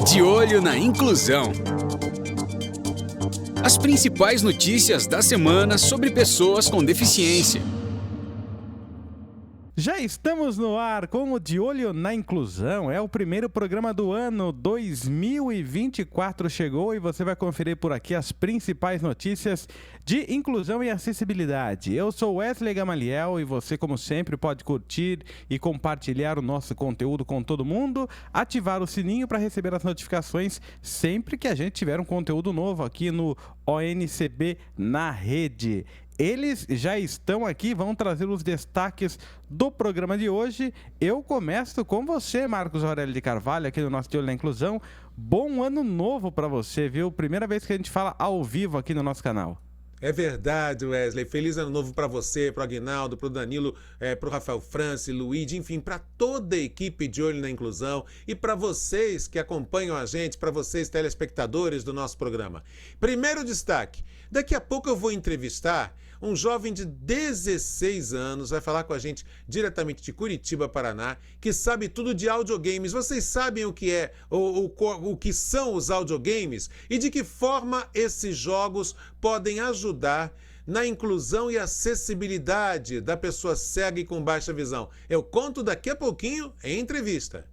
De olho na inclusão. As principais notícias da semana sobre pessoas com deficiência. Já estamos no ar com o De Olho na Inclusão. É o primeiro programa do ano 2024. Chegou e você vai conferir por aqui as principais notícias de inclusão e acessibilidade. Eu sou Wesley Gamaliel e você, como sempre, pode curtir e compartilhar o nosso conteúdo com todo mundo, ativar o sininho para receber as notificações sempre que a gente tiver um conteúdo novo aqui no ONCB na rede. Eles já estão aqui, vão trazer os destaques do programa de hoje. Eu começo com você, Marcos Aurélio de Carvalho, aqui no nosso De Olho na Inclusão. Bom ano novo para você, viu? Primeira vez que a gente fala ao vivo aqui no nosso canal. É verdade, Wesley. Feliz ano novo para você, para o Aguinaldo, para o Danilo, para o Rafael Franci, Luigi, enfim, para toda a equipe de Olho na Inclusão e para vocês que acompanham a gente, para vocês telespectadores do nosso programa. Primeiro destaque, daqui a pouco eu vou entrevistar um jovem de 16 anos, vai falar com a gente diretamente de Curitiba, Paraná, que sabe tudo de audiogames. Vocês sabem o que é, o que são os audiogames e de que forma esses jogos podem ajudar na inclusão e acessibilidade da pessoa cega e com baixa visão. Eu conto daqui a pouquinho em entrevista.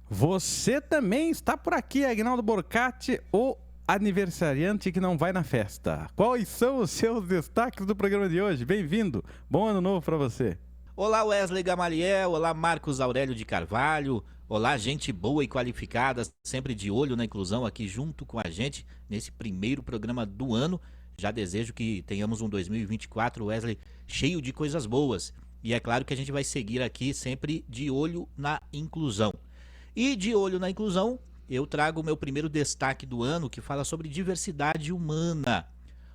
Você também está por aqui, Aguinaldo Borcati, o aniversariante que não vai na festa. Quais são os seus destaques do programa de hoje? Bem-vindo, bom ano novo para você. Olá, Wesley Gamaliel, olá, Marcos Aurélio de Carvalho, olá, gente boa e qualificada, sempre de olho na inclusão aqui junto com a gente nesse primeiro programa do ano. Já desejo que tenhamos um 2024, Wesley, cheio de coisas boas. E é claro que a gente vai seguir aqui sempre de olho na inclusão. E de olho na inclusão, eu trago o meu primeiro destaque do ano, que fala sobre diversidade humana.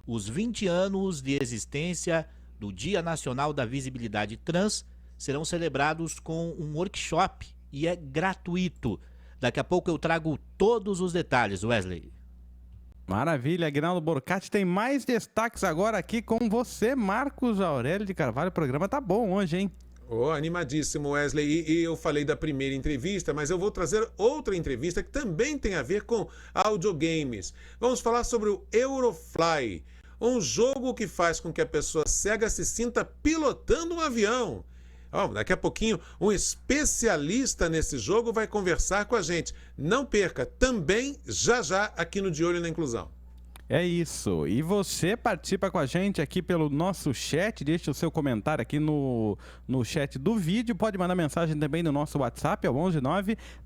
Os 20 anos de existência do Dia Nacional da Visibilidade Trans serão celebrados com um workshop e é gratuito. Daqui a pouco eu trago todos os detalhes, Wesley. Maravilha, Aguinaldo Borcati tem mais destaques agora aqui com você, Marcos Aurélio de Carvalho. O programa tá bom hoje, hein? Oh, animadíssimo, Wesley. E eu falei da primeira entrevista, mas eu vou trazer outra entrevista que também tem a ver com audiogames. Vamos falar sobre o Eurofly, um jogo que faz com que a pessoa cega se sinta pilotando um avião. Oh, daqui a pouquinho, um especialista nesse jogo vai conversar com a gente. Não perca, também já aqui no De Olho na Inclusão. É isso. E você participa com a gente aqui pelo nosso chat, deixa o seu comentário aqui no chat do vídeo, pode mandar mensagem também no nosso WhatsApp, é o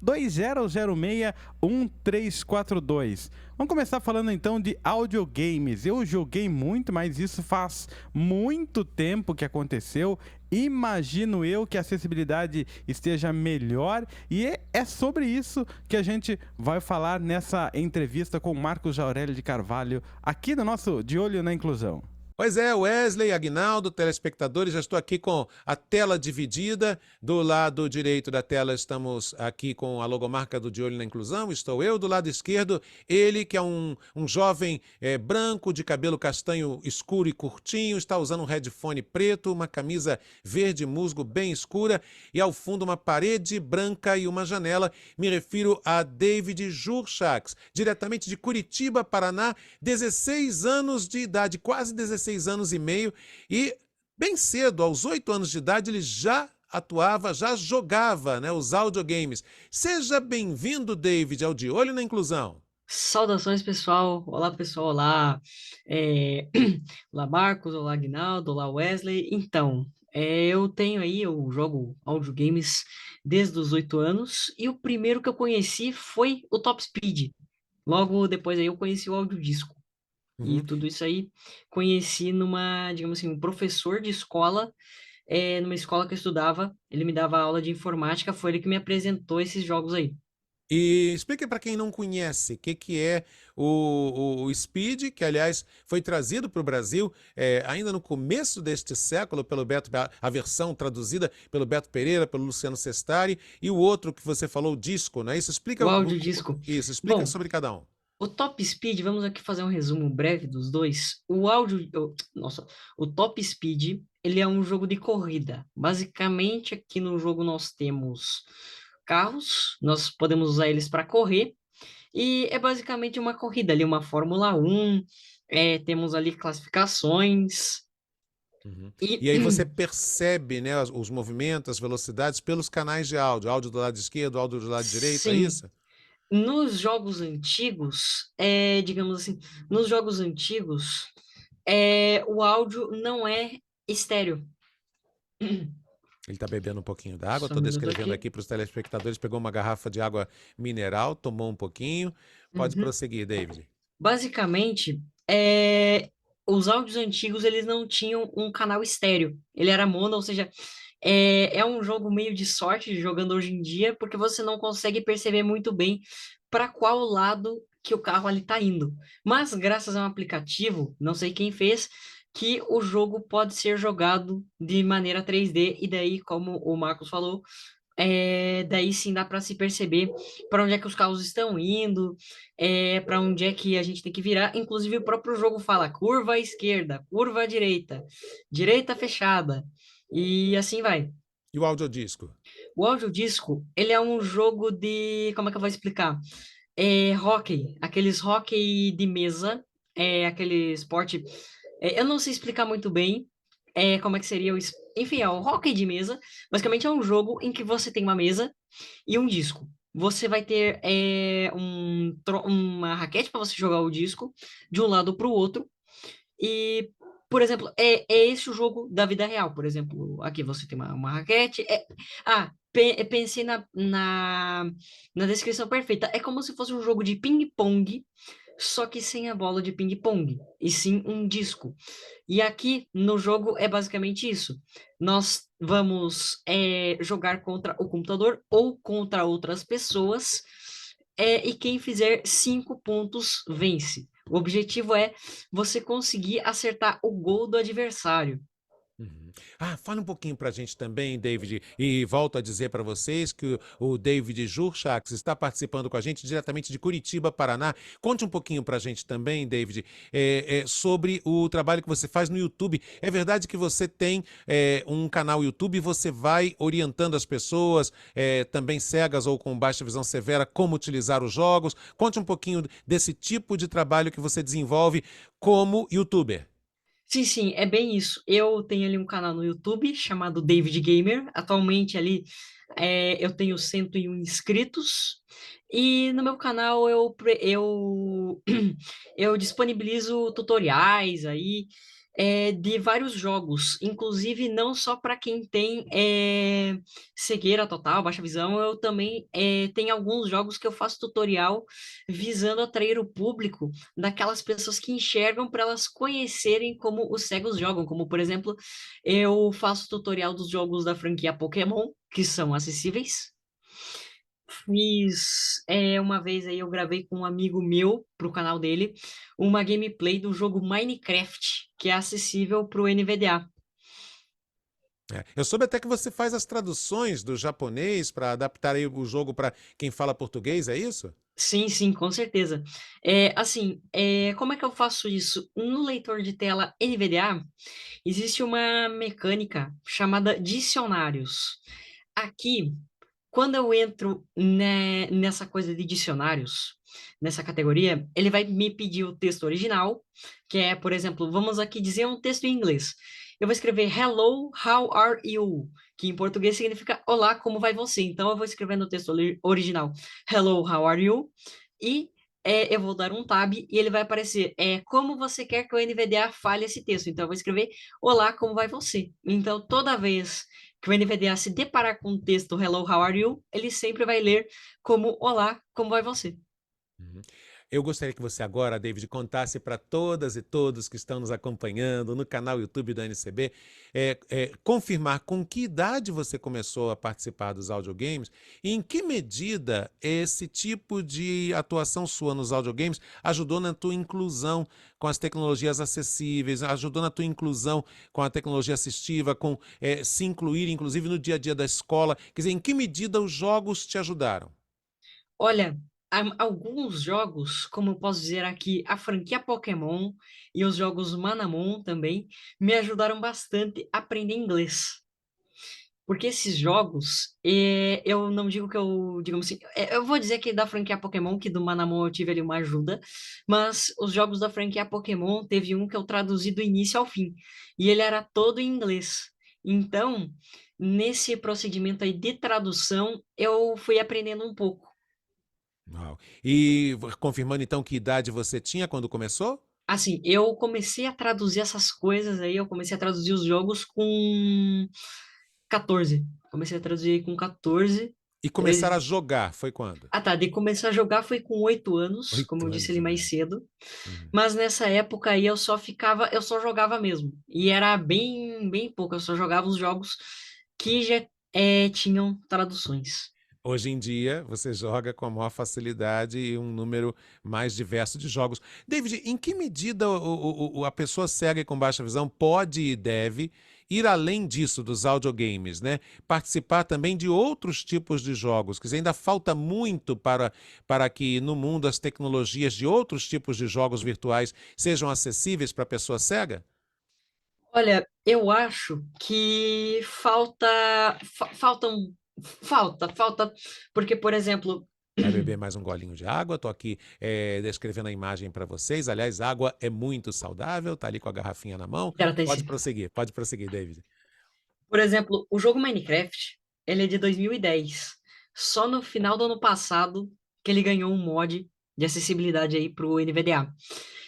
119-2006-1342. Vamos começar falando então de audiogames. Eu joguei muito, mas isso faz muito tempo que aconteceu. Imagino eu que a acessibilidade esteja melhor e é sobre isso que a gente vai falar nessa entrevista com Marcos Aurélio de Carvalho aqui no nosso De Olho na Inclusão. Pois é, Wesley, Aguinaldo, telespectadores, já estou aqui com a tela dividida. Do lado direito da tela estamos aqui com a logomarca do De Olho na Inclusão, estou eu. Do lado esquerdo, ele que é um jovem branco, de cabelo castanho escuro e curtinho, está usando um headphone preto, uma camisa verde musgo bem escura e ao fundo uma parede branca e uma janela. Me refiro a David Jurchax, diretamente de Curitiba, Paraná, 16 anos de idade, quase 16 anos e meio, e bem cedo, aos 8 anos de idade, ele já atuava, já jogava, né, os audiogames. Seja bem-vindo, David, ao De Olho na Inclusão. Saudações, pessoal. Olá, pessoal. Olá, olá, Marcos. Olá, Aguinaldo. Olá, Wesley. Então, eu jogo audiogames desde os 8 anos, e o primeiro que eu conheci foi o Top Speed. Logo depois aí eu conheci o audiodisco. E tudo isso aí conheci digamos assim, um professor de escola, numa escola que eu estudava, ele me dava aula de informática, foi ele que me apresentou esses jogos aí. E explica para quem não conhece o que é o Speed, que aliás foi trazido para o Brasil ainda no começo deste século pelo Beto, a versão traduzida pelo Beto Pereira, pelo Luciano Sestari, e o outro que você falou, o disco, não é isso? Explica O audiodisco. Isso, explica Bom, sobre cada um. o Top Speed, vamos aqui fazer um resumo breve dos dois. O Top Speed, ele é um jogo de corrida. Basicamente, aqui no jogo nós temos carros, nós podemos usar eles para correr, e é basicamente uma corrida ali, uma Fórmula 1, temos ali classificações, Uhum. e E aí você percebe, né, os movimentos, as velocidades pelos canais de áudio. Áudio do lado esquerdo, áudio do lado direito, é sim, isso? nos jogos antigos, digamos assim, nos jogos antigos, o áudio não é estéreo. Ele está bebendo um pouquinho d'água. Só um Estou minuto descrevendo aqui. aqui para os telespectadores. Pegou uma garrafa de água mineral, tomou um pouquinho. Pode Uhum. prosseguir, David. Basicamente, os áudios antigos eles não tinham um canal estéreo. Ele era mono, ou seja, é um jogo meio de sorte jogando hoje em dia, porque você não consegue perceber muito bem para qual lado que o carro ali está indo. Mas graças a um aplicativo, não sei quem fez, que o jogo pode ser jogado de maneira 3D, e daí, como o Marcos falou, daí sim dá para se perceber para onde é que os carros estão indo, para onde é que a gente tem que virar. Inclusive, o próprio jogo fala curva à esquerda, curva à direita, direita fechada, e assim vai. E o audiodisco? O audiodisco, ele é um jogo de, como é que eu vou explicar? Hóquei, aqueles hóquei de mesa, aquele esporte, eu não sei explicar muito bem, como é que seria enfim, é o hóquei de mesa. Basicamente é um jogo em que você tem uma mesa e um disco. Você vai ter uma raquete para você jogar o disco de um lado para o outro. E, por exemplo, é esse o jogo da vida real. Por exemplo, aqui você tem uma raquete. Pensei na descrição perfeita. É como se fosse um jogo de ping-pong, só que sem a bola de ping-pong, e sim um disco. E aqui no jogo é basicamente isso. Nós vamos jogar contra o computador ou contra outras pessoas, e quem fizer 5 pontos vence. O objetivo é você conseguir acertar o gol do adversário. Uhum. Ah, fala um pouquinho para a gente também, David, e volto a dizer para vocês que o David Jurchax está participando com a gente diretamente de Curitiba, Paraná. Conte um pouquinho para a gente também, David, sobre o trabalho que você faz no YouTube. É verdade que você tem um canal YouTube e você vai orientando as pessoas, também cegas ou com baixa visão severa, como utilizar os jogos. Conte um pouquinho desse tipo de trabalho que você desenvolve como YouTuber. Sim, sim, é bem isso. Eu tenho ali um canal no YouTube chamado David Gamer. Atualmente ali eu tenho 101 inscritos. E no meu canal eu disponibilizo tutoriais aí de vários jogos. Inclusive, não só para quem tem cegueira total, baixa visão, eu também tenho alguns jogos que eu faço tutorial visando atrair o público daquelas pessoas que enxergam para elas conhecerem como os cegos jogam. Como, por exemplo, eu faço tutorial dos jogos da franquia Pokémon, que são acessíveis. Fiz uma vez aí, eu gravei com um amigo meu pro canal dele uma gameplay do jogo Minecraft, que é acessível pro NVDA. Eu soube até que você faz as traduções do japonês para adaptar aí o jogo para quem fala português, é isso? Sim, sim, com certeza. Assim, como é que eu faço isso? No leitor de tela NVDA, existe uma mecânica chamada dicionários. Aqui, quando eu entro nessa coisa de dicionários, nessa categoria, ele vai me pedir o texto original, que é, por exemplo, vamos aqui dizer um texto em inglês. Eu vou escrever Hello, how are you? Que em português significa Olá, como vai você? Então eu vou escrever no texto original Hello, how are you? E eu vou dar um tab e ele vai aparecer como você quer que o NVDA fale esse texto. Então eu vou escrever Olá, como vai você? Então toda vez que o NVDA se deparar com o texto Hello, how are you? Ele sempre vai ler como Olá, como vai você? Uhum. Eu gostaria que você agora, David, contasse para todas e todos que estão nos acompanhando no canal YouTube da NCB, confirmar com que idade você começou a participar dos audiogames e em que medida esse tipo de atuação sua nos audiogames ajudou na tua inclusão com as tecnologias acessíveis, ajudou na tua inclusão com a tecnologia assistiva, com se incluir, inclusive, no dia a dia da escola. Quer dizer, em que medida os jogos te ajudaram? Olha, alguns jogos, como eu posso dizer aqui, a franquia Pokémon e os jogos Manamon também me ajudaram bastante a aprender inglês. Porque esses jogos, eu não digo que eu, digamos assim, eu vou dizer que da franquia Pokémon, que do Manamon eu tive ali uma ajuda, mas os jogos da franquia Pokémon, teve um que eu traduzi do início ao fim, e ele era todo em inglês. Então, nesse procedimento aí de tradução, eu fui aprendendo um pouco. Uau. E confirmando então que idade você tinha quando começou? Assim, eu comecei a traduzir essas coisas aí, eu comecei a traduzir os jogos com 14. Comecei a traduzir com 14. E começar a jogar, foi quando? Ah, tá. De começar a jogar foi com 8 anos, como 8 eu disse anos ali de mais idade. cedo. Uhum. Mas nessa época aí eu só jogava mesmo. E era bem pouco. Eu só jogava os jogos que já tinham traduções. Hoje em dia, você joga com a maior facilidade e um número mais diverso de jogos. David, em que medida a pessoa cega e com baixa visão pode e deve ir além disso, dos audiogames, né? Participar também de outros tipos de jogos, que ainda falta muito para que no mundo as tecnologias de outros tipos de jogos virtuais sejam acessíveis para a pessoa cega? Olha, eu acho que falta, porque, por exemplo, Vai beber mais um golinho de água. Estou aqui descrevendo a imagem para vocês. Aliás, água é muito saudável. Tá ali com a garrafinha na mão. Pode prosseguir, David. por exemplo, o jogo Minecraft, ele é de 2010. Só no final do ano passado que ele ganhou um mod de acessibilidade aí pro NVDA.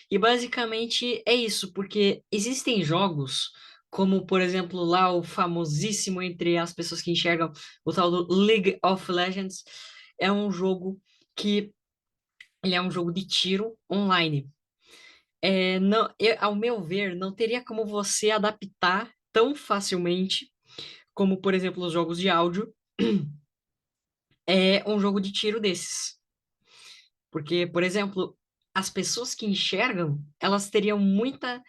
E basicamente é isso, porque existem jogos como, por exemplo, lá o famosíssimo entre as pessoas que enxergam o tal do League of Legends, é um jogo que ele é um jogo de tiro online. Não, ao meu ver, não teria como você adaptar tão facilmente como, por exemplo, os jogos de áudio, é um jogo de tiro desses. Porque, por exemplo, as pessoas que enxergam, elas teriam muita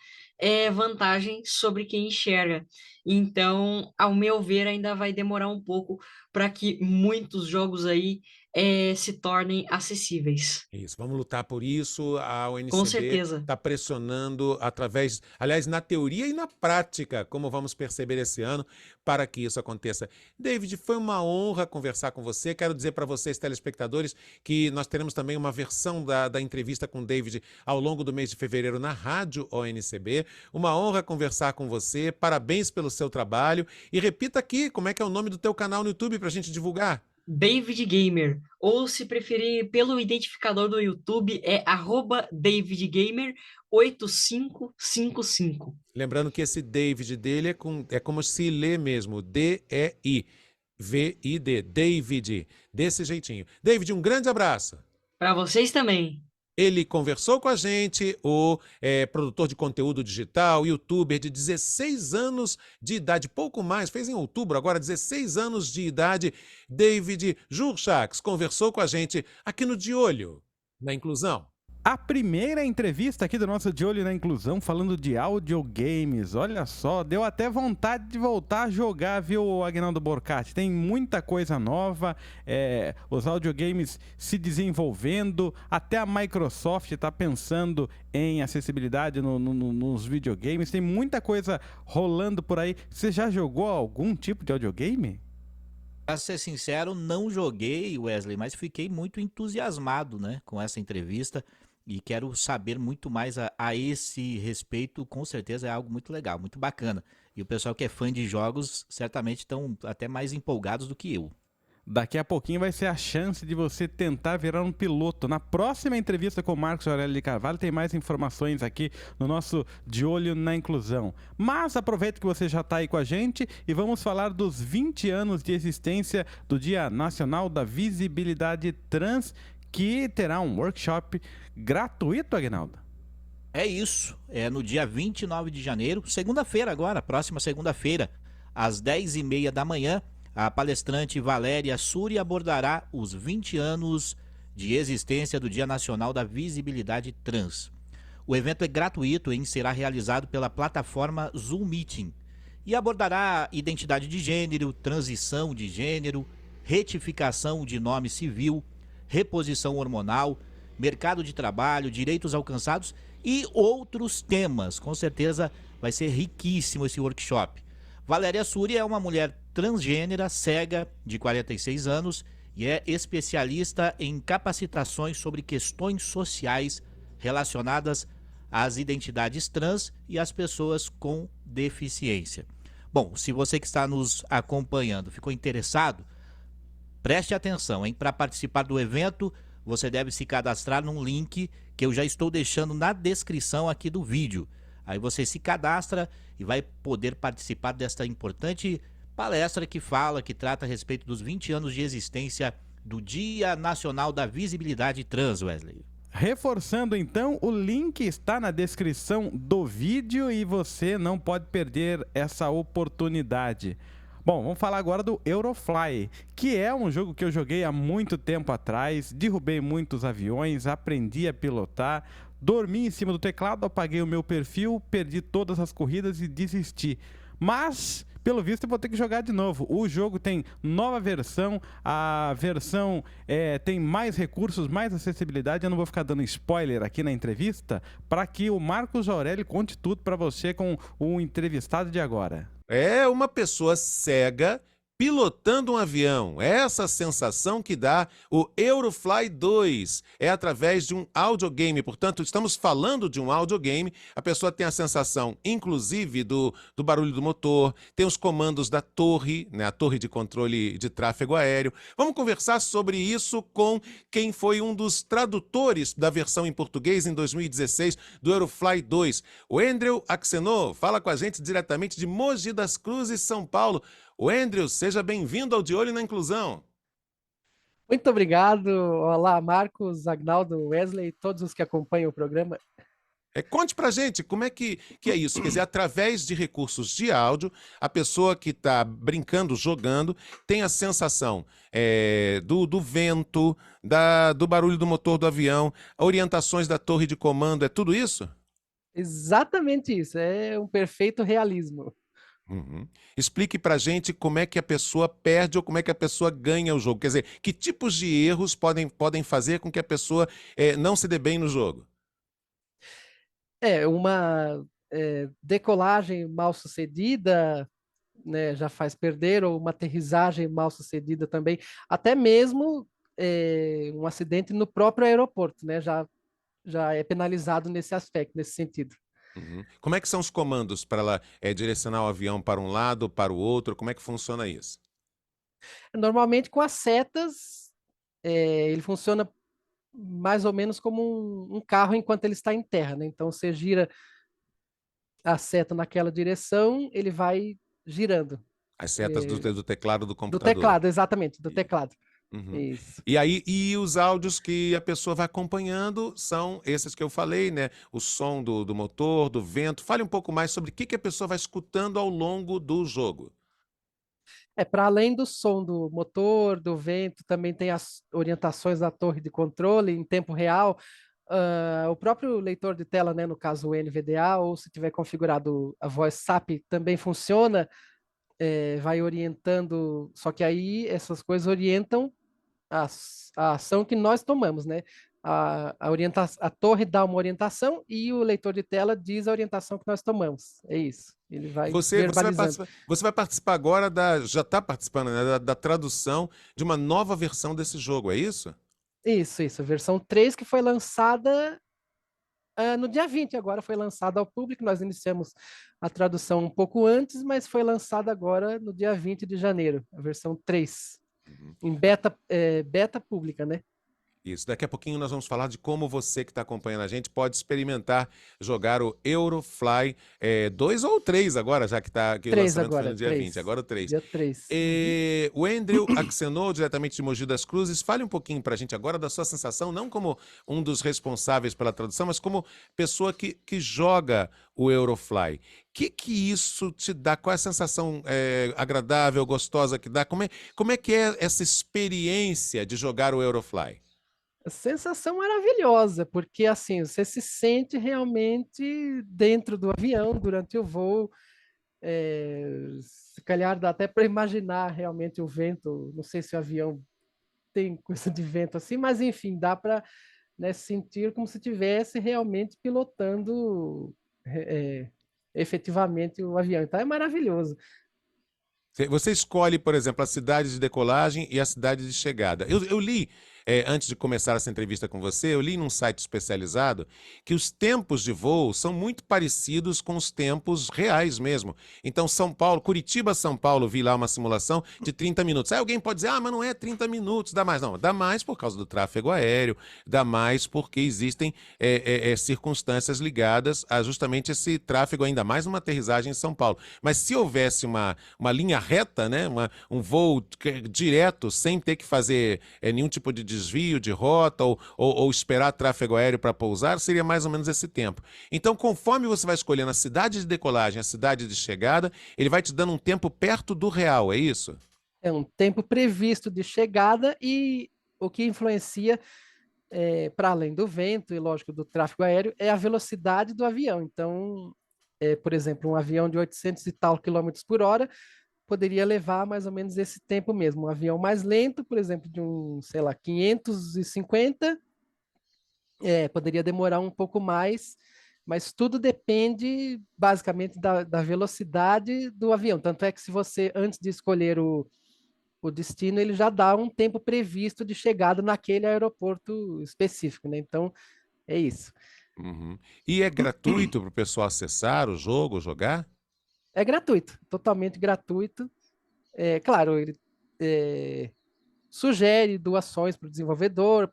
vantagem sobre quem enxerga. Então, ao meu ver, ainda vai demorar um pouco para que muitos jogos aí se tornem acessíveis. Isso, vamos lutar por isso. A Com UNCB certeza. está pressionando aliás, na teoria e na prática, como vamos perceber esse ano, para que isso aconteça. David, foi uma honra conversar com você. Quero dizer para vocês, telespectadores, que nós teremos também uma versão da entrevista com o David ao longo do mês de fevereiro na rádio ONCB. Uma honra conversar com você. Parabéns pelo seu trabalho. E repita aqui, como é que é o nome do teu canal no YouTube para a gente divulgar? David Gamer, ou se preferir pelo identificador do YouTube, é @davidgamer8555. Lembrando que esse David dele é como se lê mesmo, D-E-I-V-I-D, David, desse jeitinho. David, um grande abraço. Para vocês também. Ele conversou com a gente, o produtor de conteúdo digital, youtuber de 16 anos de idade, pouco mais, fez em outubro, agora 16 anos de idade, David Jurchax, conversou com a gente aqui no De Olho na Inclusão. A primeira entrevista aqui do nosso De Olho na Inclusão, falando de audiogames. Olha só, deu até vontade de voltar a jogar, viu, Agnaldo Borcati? Tem muita coisa nova, os audiogames se desenvolvendo, até a Microsoft está pensando em acessibilidade nos videogames. Tem muita coisa rolando por aí. Você já jogou algum tipo de audiogame? Pra ser sincero, não joguei, Wesley, mas fiquei muito entusiasmado, né, com essa entrevista e quero saber muito mais a esse respeito. Com certeza é algo muito legal, muito bacana. E o pessoal que é fã de jogos certamente estão até mais empolgados do que eu. Daqui a pouquinho vai ser a chance de você tentar virar um piloto. Na próxima entrevista com o Marcos Aurélio de Carvalho tem mais informações aqui no nosso De Olho na Inclusão. Mas aproveita que você já está aí com a gente e vamos falar dos 20 anos de existência do Dia Nacional da Visibilidade Trans, que terá um workshop gratuito, Aguinaldo. É isso, é no dia 29 de janeiro, segunda-feira agora, próxima segunda-feira, às 10h30 da manhã, a palestrante Valéria Suri abordará os 20 anos de existência do Dia Nacional da Visibilidade Trans. O evento é gratuito e será realizado pela plataforma Zoom Meeting e abordará identidade de gênero, transição de gênero, retificação de nome civil, reposição hormonal, mercado de trabalho, direitos alcançados e outros temas. Com certeza vai ser riquíssimo esse workshop. Valéria Suri é uma mulher transgênera, cega, de 46 anos e é especialista em capacitações sobre questões sociais relacionadas às identidades trans e às pessoas com deficiência. Bom, se você que está nos acompanhando ficou interessado, preste atenção, hein? Para participar do evento, você deve se cadastrar num link que eu já estou deixando na descrição aqui do vídeo. Aí você se cadastra e vai poder participar desta importante palestra que trata a respeito dos 20 anos de existência do Dia Nacional da Visibilidade Trans, Wesley. Reforçando então, o link está na descrição do vídeo e você não pode perder essa oportunidade. Bom, vamos falar agora do Eurofly, que é um jogo que eu joguei há muito tempo atrás, derrubei muitos aviões, aprendi a pilotar, dormi em cima do teclado, apaguei o meu perfil, perdi todas as corridas e desisti. Mas, pelo visto, eu vou ter que jogar de novo. O jogo tem nova versão, a versão tem mais recursos, mais acessibilidade. Eu não vou ficar dando spoiler aqui na entrevista, para que o Marcos Aurélio conte tudo para você com o entrevistado de agora. É uma pessoa cega pilotando um avião. Essa sensação que dá o Eurofly 2 é através de um audiogame. Portanto, estamos falando de um audiogame. A pessoa tem a sensação, inclusive, do barulho do motor, tem os comandos da torre, né, a torre de controle de tráfego aéreo. Vamos conversar sobre isso com quem foi um dos tradutores da versão em português em 2016 do Eurofly 2. O Andrew Axenot fala com a gente diretamente de Mogi das Cruzes, São Paulo. O Andrew, seja bem-vindo ao De Olho na Inclusão. Muito obrigado. Olá, Marcos, Agnaldo, Wesley, todos os que acompanham o programa. Conte pra gente como é que é isso. Quer dizer, através de recursos de áudio, a pessoa que está brincando, jogando, tem a sensação do vento, do barulho do motor do avião, orientações da torre de comando, é tudo isso? Exatamente isso, é um perfeito realismo. Uhum. Explique pra gente como é que a pessoa perde ou como é que a pessoa ganha o jogo. Quer dizer, que tipos de erros podem fazer com que a pessoa não se dê bem no jogo? Uma decolagem mal sucedida, né, já faz perder, ou uma aterrissagem mal sucedida também, até mesmo um acidente no próprio aeroporto, né, já é penalizado nesse aspecto, nesse sentido. Uhum. Como é que são os comandos para ela direcionar o avião para um lado ou para o outro? Como é que funciona isso? Normalmente com as setas, ele funciona mais ou menos como um carro enquanto ele está em terra, né? Então você gira a seta naquela direção, ele vai girando. As setas do teclado do Do computador. teclado, exatamente, do E- teclado. Uhum. Isso. E aí, os áudios que a pessoa vai acompanhando são esses que eu falei, né? O som do motor, do vento. Fale um pouco mais sobre o que a pessoa vai escutando ao longo do jogo. Para além do som do motor, do vento, também tem as orientações da torre de controle em tempo real. O próprio leitor de tela, né, no caso o NVDA, ou se tiver configurado a voz SAP, também funciona, vai orientando, só que aí essas coisas orientam a ação que nós tomamos, né? A torre dá uma orientação e o leitor de tela diz a orientação que nós tomamos. É isso. Ele vai verbalizando. Você vai participar agora já está participando, né, da tradução de uma nova versão desse jogo, é isso? Isso. A versão 3 que foi lançada no dia 20, agora foi lançada ao público. Nós iniciamos a tradução um pouco antes, mas foi lançada agora no dia 20 de janeiro, a versão 3. Uhum. Em beta pública, né? Isso. Daqui a pouquinho nós vamos falar de como você que está acompanhando a gente pode experimentar jogar o Eurofly 2 ou 3 agora, já que o 3 lançamento foi agora, no dia 3. 20, agora o 3. Dia 3. O Andrew Axenot, diretamente de Mogi das Cruzes, fale um pouquinho para a gente agora da sua sensação, não como um dos responsáveis pela tradução, mas como pessoa que joga o Eurofly. O que isso te dá? Qual é a sensação agradável, gostosa que dá? Como é que é essa experiência de jogar o Eurofly? Sensação maravilhosa, porque assim, você se sente realmente dentro do avião durante o voo. Se calhar dá até para imaginar realmente o vento. Não sei se o avião tem coisa de vento assim, mas enfim, dá para, né, sentir como se estivesse realmente pilotando efetivamente o avião. Então é maravilhoso. Você escolhe, por exemplo, a cidade de decolagem e a cidade de chegada. Eu li, antes de começar essa entrevista com você, eu li num site especializado que os tempos de voo são muito parecidos com os tempos reais mesmo. Então, São Paulo, Curitiba, São Paulo, vi lá uma simulação de 30 minutos. Aí alguém pode dizer, mas não é 30 minutos, dá mais. Não, dá mais por causa do tráfego aéreo, dá mais porque existem circunstâncias ligadas a justamente esse tráfego, ainda mais numa aterrissagem em São Paulo. Mas se houvesse uma linha reta, né, um voo direto, sem ter que fazer nenhum tipo de desvio de rota ou esperar tráfego aéreo para pousar, seria mais ou menos esse tempo. Então, conforme você vai escolhendo a cidade de decolagem, a cidade de chegada, ele vai te dando um tempo perto do real, é isso? É um tempo previsto de chegada e o que influencia, para além do vento e, lógico, do tráfego aéreo, é a velocidade do avião. Então, por exemplo, um avião de 800 e tal quilômetros por hora poderia levar mais ou menos esse tempo mesmo. Um avião mais lento, por exemplo, de sei lá, 550, poderia demorar um pouco mais, mas tudo depende basicamente da velocidade do avião. Tanto é que se você, antes de escolher o destino, ele já dá um tempo previsto de chegada naquele aeroporto específico, né? Então, é isso. Uhum. E é gratuito para o pessoal acessar o jogo, jogar? É gratuito, totalmente gratuito. Claro, ele sugere doações para o desenvolvedor,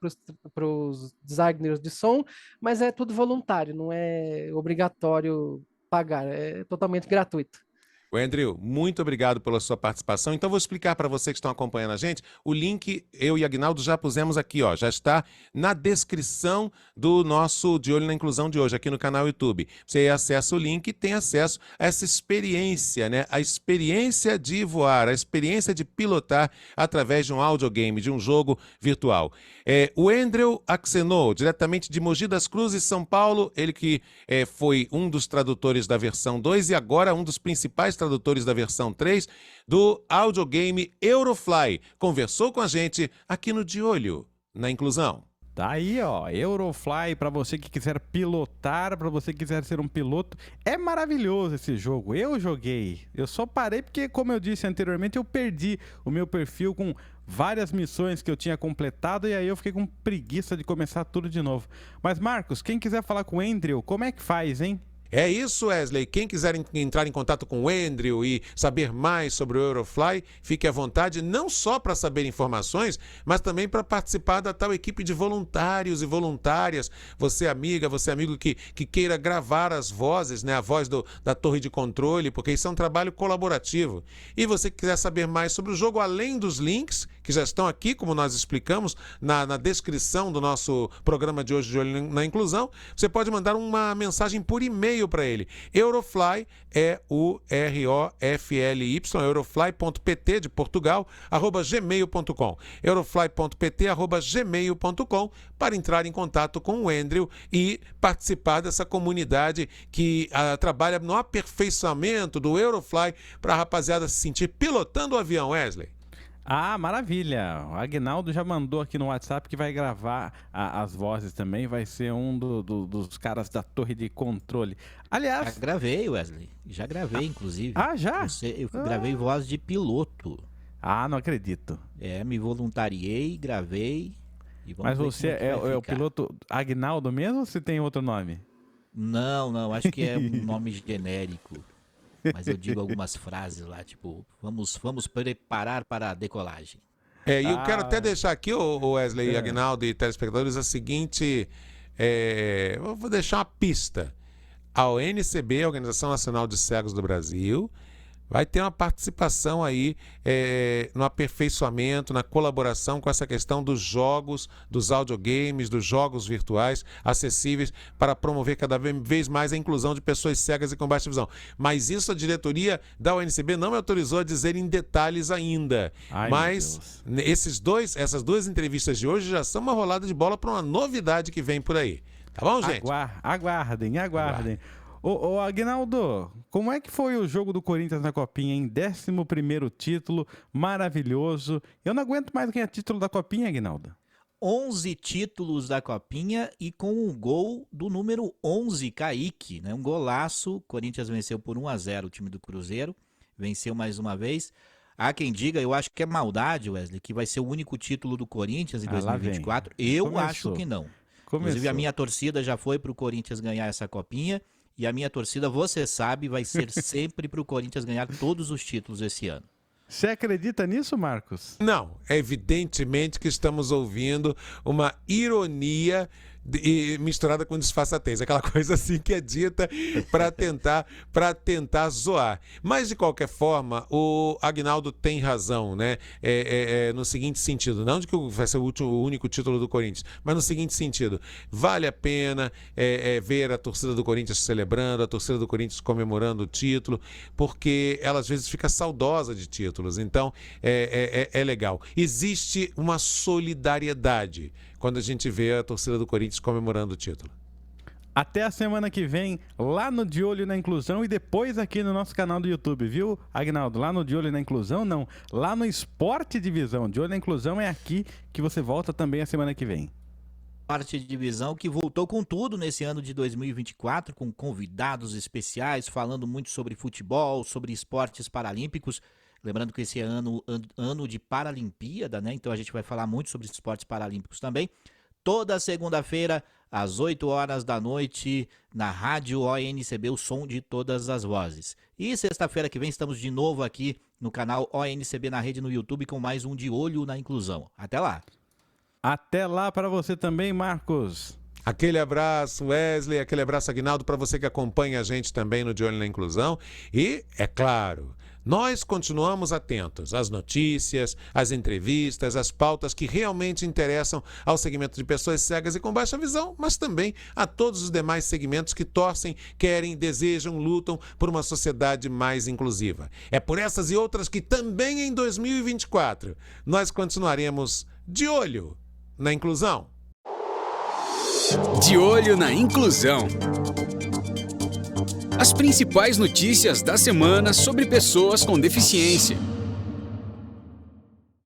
para os designers de som, mas é tudo voluntário, não é obrigatório pagar, é totalmente gratuito. Andrew, muito obrigado pela sua participação. Então, vou explicar para vocês que estão acompanhando a gente. O link, eu e Aguinaldo já pusemos aqui, ó, já está na descrição do nosso De Olho na Inclusão de hoje, aqui no canal YouTube. Você acessa o link e tem acesso a essa experiência, né? A experiência de voar, a experiência de pilotar através de um audiogame, de um jogo virtual. O Andrew Axenou, diretamente de Mogi das Cruzes, São Paulo, ele que foi um dos tradutores da versão 2 e agora um dos principais tradutores da versão 3 do audiogame Eurofly. Conversou com a gente aqui no De Olho na Inclusão. Tá aí, ó, Eurofly, para você que quiser pilotar, para você que quiser ser um piloto. É maravilhoso esse jogo, eu joguei. Eu só parei porque, como eu disse anteriormente, eu perdi o meu perfil com várias missões que eu tinha completado e aí eu fiquei com preguiça de começar tudo de novo. Mas, Marcos, quem quiser falar com o Andrew, como é que faz, hein? É isso, Wesley. Quem quiser entrar em contato com o Andrew e saber mais sobre o Eurofly, fique à vontade, não só para saber informações, mas também para participar da tal equipe de voluntários e voluntárias. Você, amiga, você, amigo que queira gravar as vozes, né? A voz da torre de controle, porque isso é um trabalho colaborativo. E você que quiser saber mais sobre o jogo, além dos links, que já estão aqui, como nós explicamos, na descrição do nosso programa de hoje de Olho na Inclusão, você pode mandar uma mensagem por e-mail para ele. Eurofly é o ROFLY, eurofly.pt de Portugal, @gmail.com. Eurofly.pt @gmail.com para entrar em contato com o Andrew e participar dessa comunidade que trabalha no aperfeiçoamento do Eurofly para a rapaziada se sentir pilotando o avião, Wesley. Ah, maravilha! O Aguinaldo já mandou aqui no WhatsApp que vai gravar as vozes também, vai ser um dos caras da torre de controle. Aliás... Já gravei, Wesley. Já gravei, inclusive. Ah, já? Eu gravei voz de piloto. Ah, não acredito. Me voluntariei, gravei. E mas você é o piloto Aguinaldo mesmo ou você tem outro nome? Não, acho que é um nome genérico. Mas eu digo algumas frases lá, tipo, vamos preparar para a decolagem. E eu quero até deixar aqui, o Wesley, Aguinaldo e telespectadores, a seguinte, eu vou deixar uma pista. A ONCB, a Organização Nacional de Cegos do Brasil, vai ter uma participação aí no aperfeiçoamento, na colaboração com essa questão dos jogos, dos audiogames, dos jogos virtuais acessíveis para promover cada vez mais a inclusão de pessoas cegas e com baixa visão. Mas isso a diretoria da ONCB não me autorizou a dizer em detalhes ainda. Mas essas duas entrevistas de hoje já são uma rolada de bola para uma novidade que vem por aí. Tá bom, gente? Aguardem. Ô Aguinaldo, como é que foi o jogo do Corinthians na Copinha, em 11º título, maravilhoso. Eu não aguento mais ganhar título da Copinha, Aguinaldo. 11 títulos da Copinha e com o gol do número 11, Kaique, né? Um golaço, o Corinthians venceu por 1-0 o time do Cruzeiro. venceu mais uma vez. Há quem diga, eu acho que é maldade, Wesley, que vai ser o único título do Corinthians em lá 2024. Eu Começou. acho que não. Começou. Inclusive, a minha torcida já foi pro Corinthians ganhar essa copinha. E a minha torcida, você sabe, vai ser sempre pro Corinthians ganhar todos os títulos esse ano. Você acredita nisso, Marcos? Não, é evidentemente que estamos ouvindo uma ironia misturada com disfarçatez, aquela coisa assim que é dita para tentar zoar. Mas de qualquer forma, o Aguinaldo tem razão, né? No seguinte sentido, não de que vai ser o único título do Corinthians, mas no seguinte sentido, vale a pena ver a torcida do Corinthians celebrando, a torcida do Corinthians comemorando o título, porque ela às vezes fica saudosa de títulos, então é legal. Existe uma solidariedade quando a gente vê a torcida do Corinthians comemorando o título. Até a semana que vem, lá no De Olho na Inclusão e depois aqui no nosso canal do YouTube, viu, Aguinaldo? Lá no De Olho na Inclusão, não. Lá no Esporte Divisão. De Olho na Inclusão é aqui que você volta também a semana que vem. Parte de divisão que voltou com tudo nesse ano de 2024, com convidados especiais, falando muito sobre futebol, sobre esportes paralímpicos. Lembrando que esse é ano de Paralimpíada, né? Então a gente vai falar muito sobre esportes paralímpicos também. Toda segunda-feira, às 8 horas da noite, na rádio ONCB, o som de todas as vozes. E sexta-feira que vem estamos de novo aqui no canal ONCB na rede no YouTube com mais um De Olho na Inclusão. Até lá! Até lá para você também, Marcos. Aquele abraço, Wesley, aquele abraço, Aguinaldo, para você que acompanha a gente também no De Olho na Inclusão. E, é claro, nós continuamos atentos às notícias, às entrevistas, às pautas que realmente interessam ao segmento de pessoas cegas e com baixa visão, mas também a todos os demais segmentos que torcem, querem, desejam, lutam por uma sociedade mais inclusiva. É por essas e outras que também em 2024 nós continuaremos de olho na inclusão. De Olho na Inclusão. As principais notícias da semana sobre pessoas com deficiência.